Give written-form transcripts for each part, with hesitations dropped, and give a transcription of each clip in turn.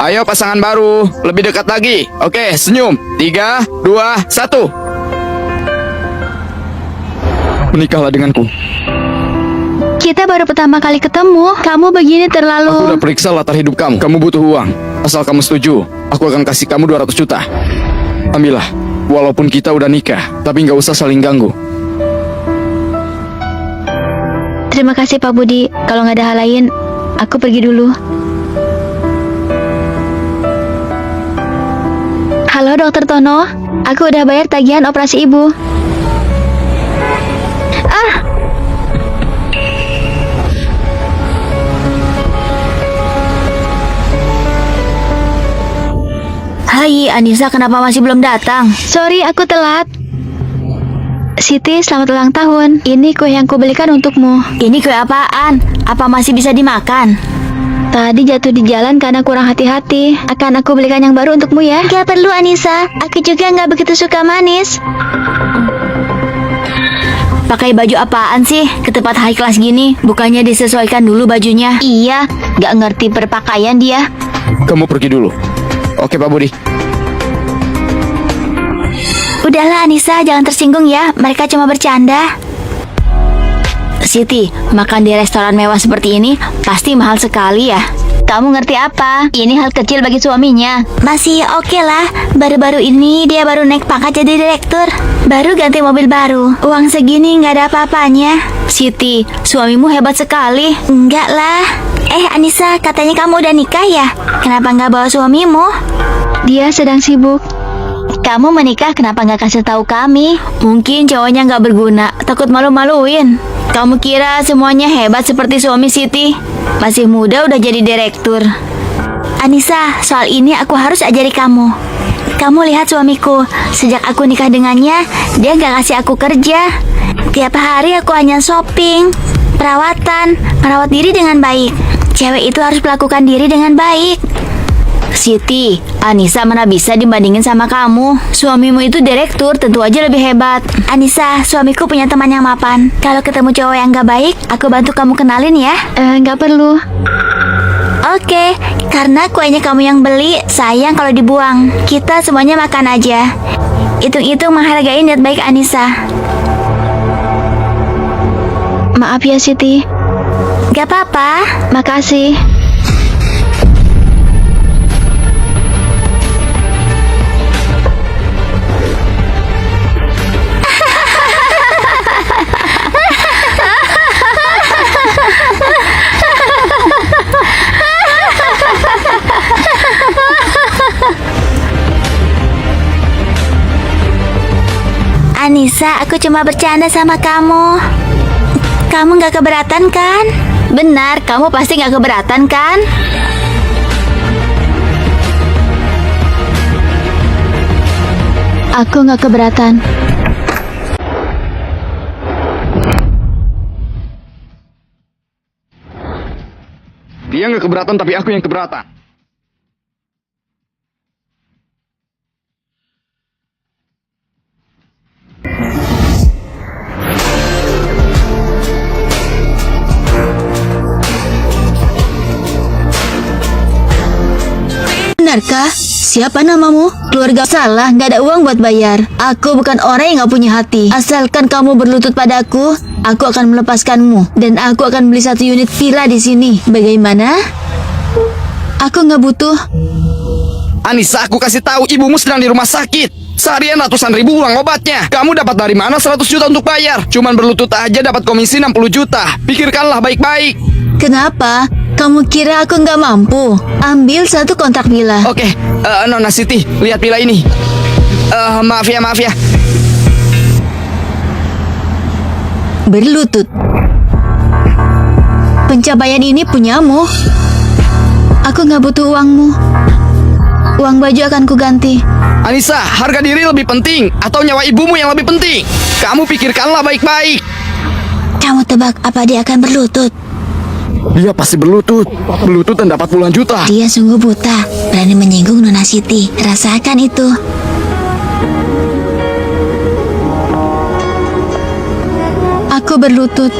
Ayo pasangan baru, lebih dekat lagi. Oke, senyum. 3, 2, 1. Menikahlah denganku. Kita baru pertama kali ketemu. Kamu begini Aku terlalu... udah periksa latar hidup kamu. Kamu butuh uang. Asal kamu setuju, aku akan kasih kamu 200 juta. Ambillah. Walaupun kita udah nikah, tapi nggak usah saling ganggu. Terima kasih Pak Budi. Kalau nggak ada hal lain, aku pergi dulu. Halo Dokter Tono, aku udah bayar tagihan operasi ibu. Hai Anissa, kenapa masih belum datang? Sorry, aku telat. Siti, selamat ulang tahun. Ini kue yang kubelikan untukmu. Ini kue apaan? Apa masih bisa dimakan? Tadi jatuh di jalan karena kurang hati-hati. Akan aku belikan yang baru untukmu ya. Gak perlu Anissa, aku juga gak begitu suka manis. Pakai baju apaan sih ke tempat high class gini? Bukannya disesuaikan dulu bajunya? Iya, gak ngerti berpakaian dia. Kamu pergi dulu. Oke Pak Budi. Udahlah Anissa, jangan tersinggung ya. Mereka cuma bercanda. Siti, makan di restoran mewah seperti ini pasti mahal sekali ya. Kamu ngerti apa? Ini hal kecil bagi suaminya. Masih oke lah. Baru-baru ini dia baru naik pangkat jadi direktur. Baru ganti mobil baru. Uang segini nggak ada apa-apanya. Siti, suamimu hebat sekali. Enggak lah. Anissa, katanya kamu udah nikah ya? Kenapa nggak bawa suamimu? Dia sedang sibuk. Kamu menikah kenapa nggak kasih tahu kami? Mungkin cowoknya nggak berguna, takut malu-maluin. Kamu kira semuanya hebat seperti suami Siti? Masih muda udah jadi direktur. Anissa, soal ini aku harus ajari kamu. Kamu lihat suamiku, sejak aku nikah dengannya, dia nggak kasih aku kerja. Tiap hari aku hanya shopping, perawatan, merawat diri dengan baik. Cewek itu harus melakukan diri dengan baik. Siti, Anissa mana bisa dibandingin sama kamu. Suamimu itu direktur, tentu aja lebih hebat. Anissa, suamiku punya teman yang mapan. Kalau ketemu cowok yang gak baik, aku bantu kamu kenalin ya. Nggak perlu. Oke, karena kuenya kamu yang beli, sayang kalau dibuang. Kita semuanya makan aja. Hitung-hitung menghargai niat baik Anissa. Maaf ya Siti. Gak apa-apa. Makasih. Anissa, aku cuma bercanda sama kamu. Kamu gak keberatan kan? Benar, kamu pasti gak keberatan kan? Aku nggak keberatan. Dia nggak keberatan, tapi aku yang keberatan. Benarkah? Siapa namamu? Keluarga salah, nggak ada uang buat bayar. Aku bukan orang yang nggak punya hati. Asalkan kamu berlutut padaku, aku akan melepaskanmu. Dan aku akan beli 1 unit villa di sini. Bagaimana? Aku nggak butuh. Anissa, aku kasih tahu, ibumu sedang di rumah sakit. Seharian ratusan ribu uang obatnya. Kamu dapat dari mana 100 juta untuk bayar? Cuman berlutut aja dapat komisi 60 juta. Pikirkanlah baik-baik. Kenapa? Kamu kira aku nggak mampu? Ambil 1 kontrak villa. Oke, Nona Siti, lihat pila ini. Maaf ya. Berlutut. Pencapaian ini punyamu. Aku nggak butuh uangmu. Uang baju akan kuganti. Anissa, harga diri lebih penting atau nyawa ibumu yang lebih penting? Kamu pikirkanlah baik-baik. Kamu tebak apa dia akan berlutut? Dia pasti berlutut. Berlutut dan dapat puluhan juta. Dia sungguh buta, berani menyinggung Nona Siti. Rasakan itu. Aku berlutut.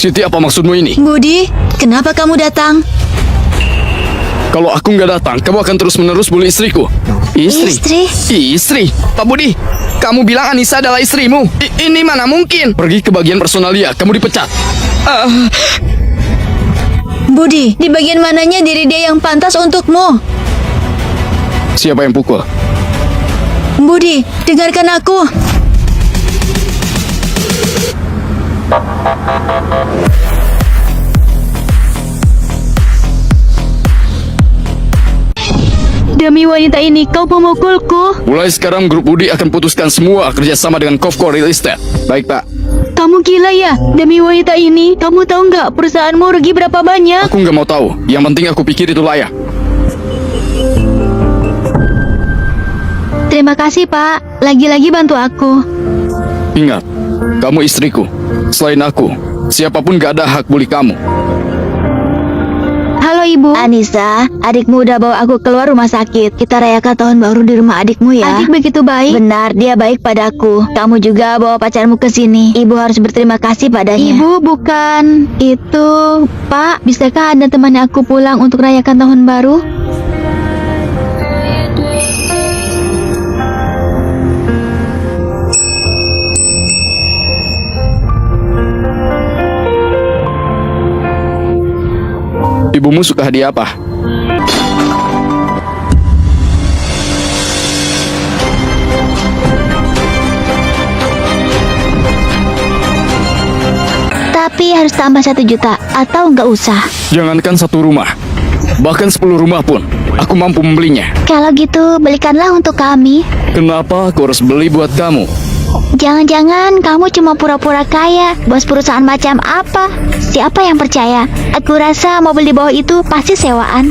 Siti, apa maksudmu ini? Budi, kenapa kamu datang? Kalau aku nggak datang, kamu akan terus-menerus bully istriku. Istri? Istri? Pak Budi, kamu bilang Anissa adalah istrimu. Ini mana mungkin? Pergi ke bagian personalia, kamu dipecat. Budi, di bagian mananya diri dia yang pantas untukmu? Siapa yang pukul? Budi, dengarkan aku. Demi wanita ini kau memukulku. Mulai sekarang grup Budi akan putuskan semua kerjasama dengan Kovco Real Estate. Baik, Pak. Kamu gila ya? Demi wanita ini, kamu tahu nggak perusahaanmu rugi berapa banyak? Aku nggak mau tahu. Yang penting aku pikir itu layak. Terima kasih, Pak. Lagi-lagi bantu aku. Ingat, kamu istriku. Selain aku, siapapun gak ada hak bully kamu. Halo, Ibu. Anissa, adikmu udah bawa aku keluar rumah sakit. Kita rayakan tahun baru di rumah adikmu ya. Adik begitu baik. Benar, dia baik padaku. Kamu juga bawa pacarmu ke sini. Ibu harus berterima kasih padanya. Ibu, bukan itu. Pak, bisakah Anda temani aku pulang untuk rayakan tahun baru? Ibumu suka hadiah apa? Tapi harus tambah 1 juta atau nggak usah. Jangankan 1 rumah, bahkan 10 rumah pun aku mampu membelinya. Kalau gitu, belikanlah untuk kami. Kenapa aku harus beli buat kamu? Jangan-jangan kamu cuma pura-pura kaya. Bos perusahaan macam apa? Siapa yang percaya? Aku rasa mobil di bawah itu pasti sewaan.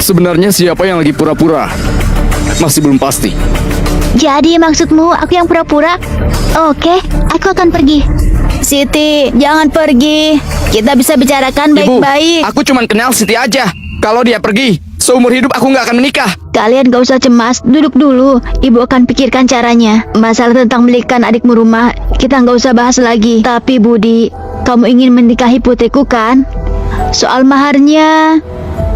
Sebenarnya siapa yang lagi pura-pura? Masih belum pasti. Jadi maksudmu aku yang pura-pura? Oke, aku akan pergi. Siti, jangan pergi. Kita bisa bicarakan Ibu, baik-baik. aku cuma kenal Siti aja. Kalau dia pergi, seumur hidup aku nggak akan menikah. Kalian gak usah cemas, duduk dulu. Ibu akan pikirkan caranya. Masalah tentang belikan adikmu rumah, kita gak usah bahas lagi. Tapi Budi, kamu ingin menikahi putriku kan? Soal maharnya,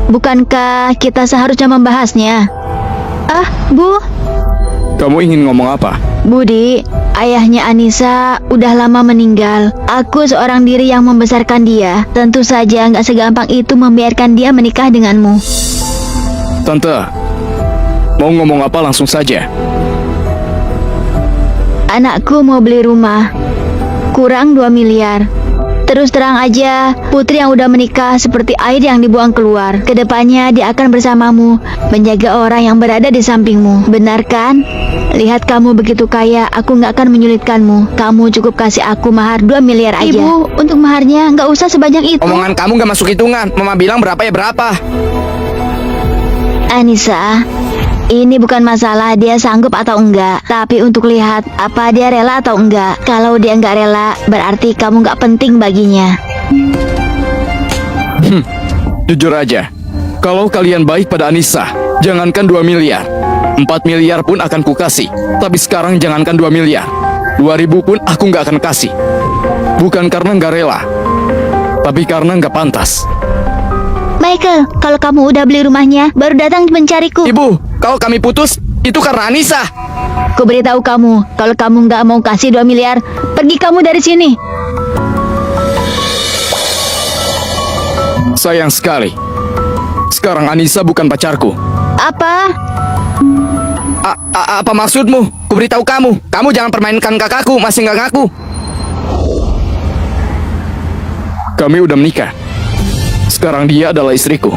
bukankah kita seharusnya membahasnya? Bu, Kamu ingin ngomong apa? Budi, ayahnya Anissa udah lama meninggal. Aku seorang diri yang membesarkan dia. Tentu saja gak segampang itu membiarkan dia menikah denganmu. Tante, mau ngomong apa langsung saja. Anakku mau beli rumah, kurang 2 miliar. Terus terang aja, putri yang udah menikah seperti air yang dibuang keluar. Kedepannya dia akan bersamamu, menjaga orang yang berada di sampingmu. Benar kan? Lihat kamu begitu kaya, aku nggak akan menyulitkanmu. Kamu cukup kasih aku mahar 2 miliar aja. Ibu, untuk maharnya nggak usah sebanyak itu. Omongan kamu nggak masuk hitungan. Mama bilang berapa ya berapa. Anissa, ini bukan masalah dia sanggup atau enggak, tapi untuk lihat apa dia rela atau enggak. Kalau dia enggak rela, berarti kamu enggak penting baginya. Jujur aja, kalau kalian baik pada Anissa, jangankan 2 miliar, 4 miliar pun akan kukasih. Tapi sekarang jangankan 2 miliar, 2.000 pun aku nggak akan kasih. Bukan karena nggak rela, tapi karena nggak pantas. Michael, kalau kamu udah beli rumahnya, baru datang mencariku. Ibu, kalau kami putus, itu karena Anissa. Ku beritahu kamu, kalau kamu nggak mau kasih 2 miliar, pergi kamu dari sini. Sayang sekali. Sekarang Anissa bukan pacarku. Apa? Apa maksudmu? Ku beritahu kamu, kamu jangan permainkan kakakku, masih nggak ngaku. Kami udah menikah. Sekarang dia adalah istriku.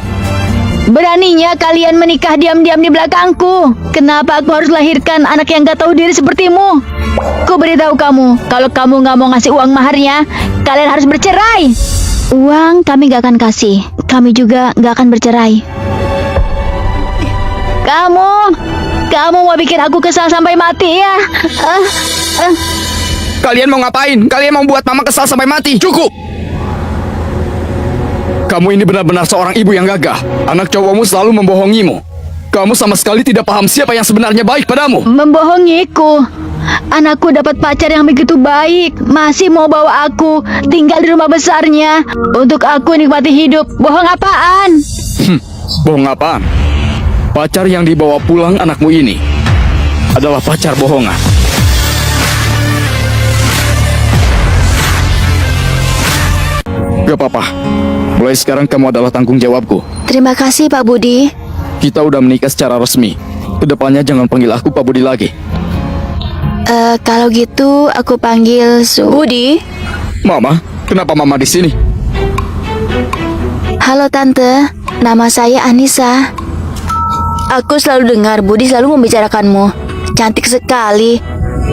Beraninya kalian menikah diam-diam di belakangku. Kenapa aku harus lahirkan anak yang gak tahu diri sepertimu? Ku beritahu kamu, kalau kamu gak mau ngasih uang maharnya, kalian harus bercerai. Uang kami gak akan kasih. Kami juga gak akan bercerai. Kamu mau bikin aku kesal sampai mati ya? Kalian mau ngapain? Kalian mau buat mama kesal sampai mati? Cukup! Kamu ini benar-benar seorang ibu yang gagah. Anak cowokmu selalu membohongimu. Kamu sama sekali tidak paham siapa yang sebenarnya baik padamu. Membohongiku. Anakku dapat pacar yang begitu baik, masih mau bawa aku tinggal di rumah besarnya untuk aku nikmati hidup. Bohong apaan? Bohong apaan? Pacar yang dibawa pulang anakmu ini adalah pacar bohongan. Gak apa-apa. Mulai sekarang kamu adalah tanggung jawabku. Terima kasih Pak Budi. Kita udah menikah secara resmi. Kedepannya jangan panggil aku Pak Budi lagi. Kalau gitu aku panggil Budi. Mama, kenapa Mama di sini? Halo Tante, nama saya Anissa. Aku selalu dengar Budi selalu membicarakanmu. Cantik sekali.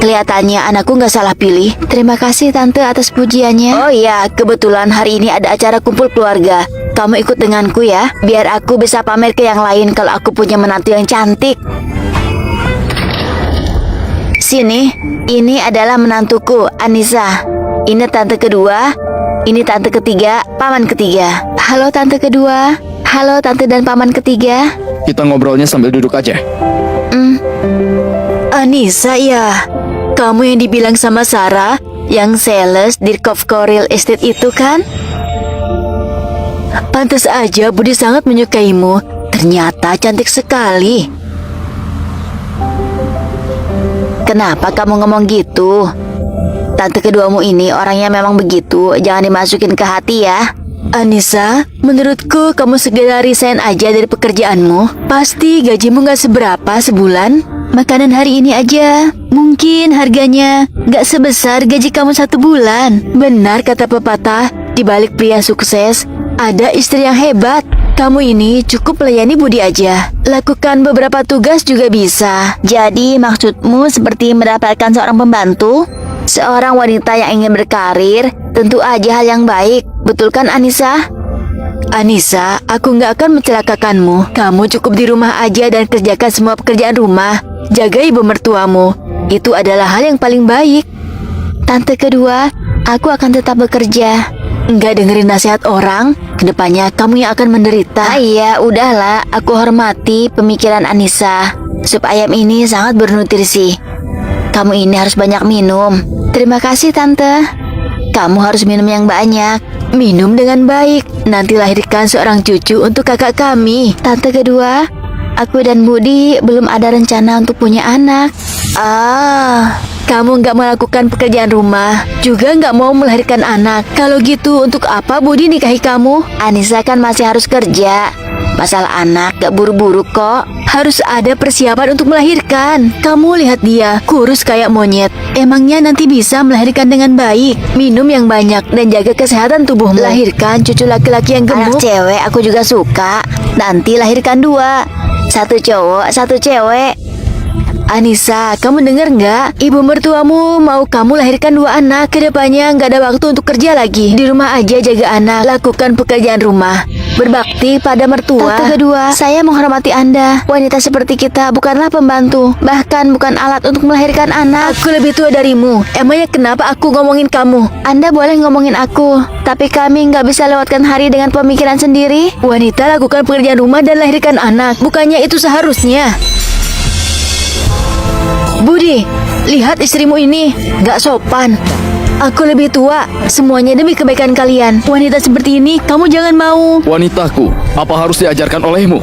Kelihatannya anakku nggak salah pilih. Terima kasih Tante atas pujiannya. Oh iya, kebetulan hari ini ada acara kumpul keluarga. Kamu ikut denganku ya, biar aku bisa pamer ke yang lain kalau aku punya menantu yang cantik. Sini, ini adalah menantuku, Anissa. Ini tante kedua, ini tante ketiga, paman ketiga. Halo tante kedua, halo tante dan paman ketiga. Kita ngobrolnya sambil duduk aja. Anissa ya, kamu yang dibilang sama Sarah, yang sales di Kofko Real Estate itu kan? Pantas aja Budi sangat menyukaimu. Ternyata cantik sekali. Kenapa kamu ngomong gitu? Tante keduamu ini orangnya memang begitu. Jangan dimasukin ke hati ya. Anissa, menurutku kamu segera resign aja dari pekerjaanmu. Pasti gajimu gak seberapa sebulan. Makanan hari ini aja, mungkin harganya gak sebesar gaji kamu 1 bulan. Benar kata pepatah, di balik pria sukses ada istri yang hebat. Kamu ini cukup melayani Budi aja. Lakukan beberapa tugas juga bisa. Jadi maksudmu seperti mendapatkan seorang pembantu? Seorang wanita yang ingin berkarir, tentu aja hal yang baik. Betul kan Anissa? Anissa, aku nggak akan mencelakakanmu. Kamu cukup di rumah aja dan kerjakan semua pekerjaan rumah. Jaga ibu mertuamu. Itu adalah hal yang paling baik. Tante kedua, aku akan tetap bekerja. Enggak dengerin nasihat orang, kedepannya kamu yang akan menderita. Iya, udahlah, aku hormati pemikiran Anissa. Sup ayam ini sangat bernutrisi. Kamu ini harus banyak minum. Terima kasih Tante. Kamu harus minum yang banyak. Minum dengan baik. Nanti lahirkan seorang cucu untuk kakak kami. Tante kedua, aku dan Budi belum ada rencana untuk punya anak. Kamu nggak melakukan pekerjaan rumah, juga nggak mau melahirkan anak. Kalau gitu, untuk apa Budi nikahi kamu? Anissa kan masih harus kerja. Masalah anak gak buru-buru kok. Harus ada persiapan untuk melahirkan. Kamu lihat dia, kurus kayak monyet. Emangnya nanti bisa melahirkan dengan baik? Minum yang banyak dan jaga kesehatan tubuhmu. Lahirkan cucu laki-laki yang gemuk. Anak cewek aku juga suka. Nanti lahirkan 2. 1 cowok, 1 cewek. Anissa, kamu dengar nggak? Ibu mertuamu mau kamu lahirkan 2 anak. Kedepannya nggak ada waktu untuk kerja lagi. Di rumah aja jaga anak, lakukan pekerjaan rumah, berbakti pada mertua. Tante kedua, saya menghormati Anda. Wanita seperti kita bukanlah pembantu, bahkan bukan alat untuk melahirkan anak. Aku lebih tua darimu. Emangnya kenapa aku ngomongin kamu? Anda boleh ngomongin aku, tapi kami nggak bisa lewatkan hari dengan pemikiran sendiri. Wanita lakukan pekerjaan rumah dan lahirkan anak. Bukannya itu seharusnya? Budi, lihat istrimu ini, gak sopan. Aku lebih tua, semuanya demi kebaikan kalian. Wanita seperti ini, kamu jangan mau. Wanitaku, apa harus diajarkan olehmu?